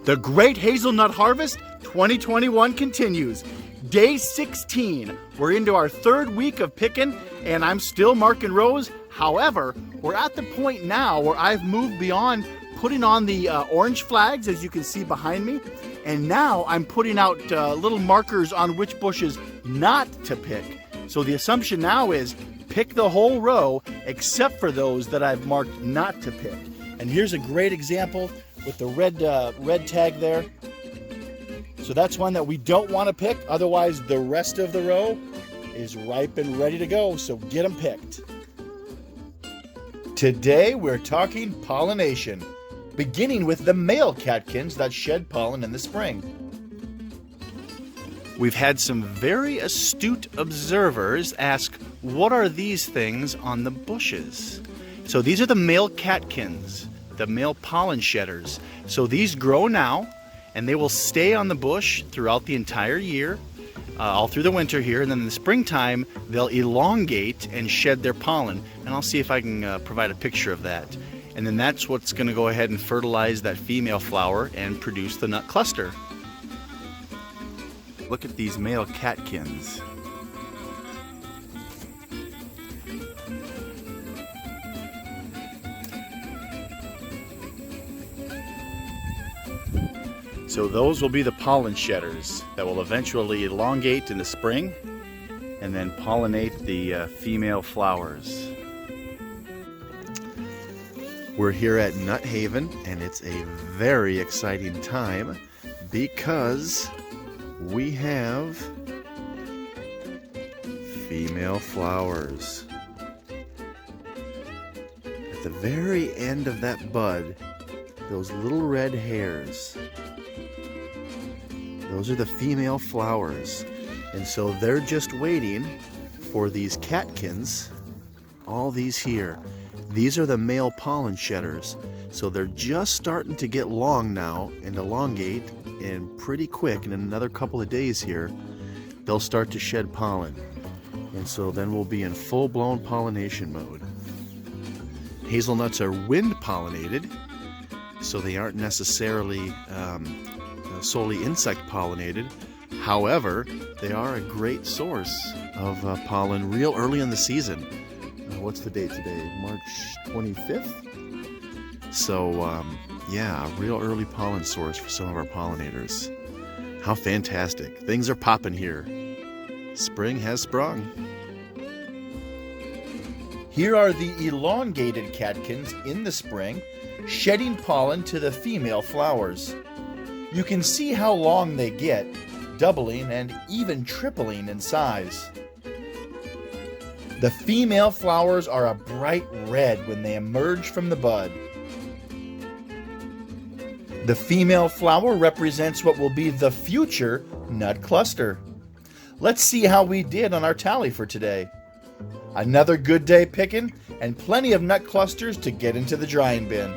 The Great Hazelnut Harvest 2021 continues. Day 16. We're into our third week of picking, and I'm still marking rows. However, we're at the point now where I've moved beyond putting on the orange flags, as you can see behind me, and now I'm putting out little markers on which bushes not to pick. So the assumption now is pick the whole row except for those that I've marked not to pick. And here's a great example with the red tag there. So that's one that we don't want to pick, otherwise the rest of the row is ripe and ready to go, so get them picked. Today we're talking pollination, beginning with the male catkins that shed pollen in the spring. We've had some very astute observers ask, what are these things on the bushes? So these are the male catkins, the male pollen shedders. So these grow now, and they will stay on the bush throughout the entire year, all through the winter here, and then in the springtime they'll elongate and shed their pollen, and I'll see if I can provide a picture of that. And then that's what's going to go ahead and fertilize that female flower and produce the nut cluster. Look at these male catkins. So those will be the pollen shedders that will eventually elongate in the spring and then pollinate the female flowers. We're here at Nut Haven, and it's a very exciting time because we have female flowers. At the very end of that bud, those little red hairs, those are the female flowers, and so they're just waiting for these catkins, all these here. These are the male pollen shedders, so they're just starting to get long now and elongate, and pretty quick, in another couple of days here, they'll start to shed pollen, and so then we'll be in full-blown pollination mode. Hazelnuts are wind pollinated, so they aren't necessarily solely insect pollinated. However, they are a great source of pollen real early in the season. What's the date today? March 25th? So yeah, a real early pollen source for some of our pollinators. How fantastic. Things are popping here. Spring has sprung. Here are the elongated catkins in the spring, shedding pollen to the female flowers. You can see how long they get, doubling and even tripling in size. The female flowers are a bright red when they emerge from the bud. The female flower represents what will be the future nut cluster. Let's see how we did on our tally for today. Another good day picking, and plenty of nut clusters to get into the drying bin.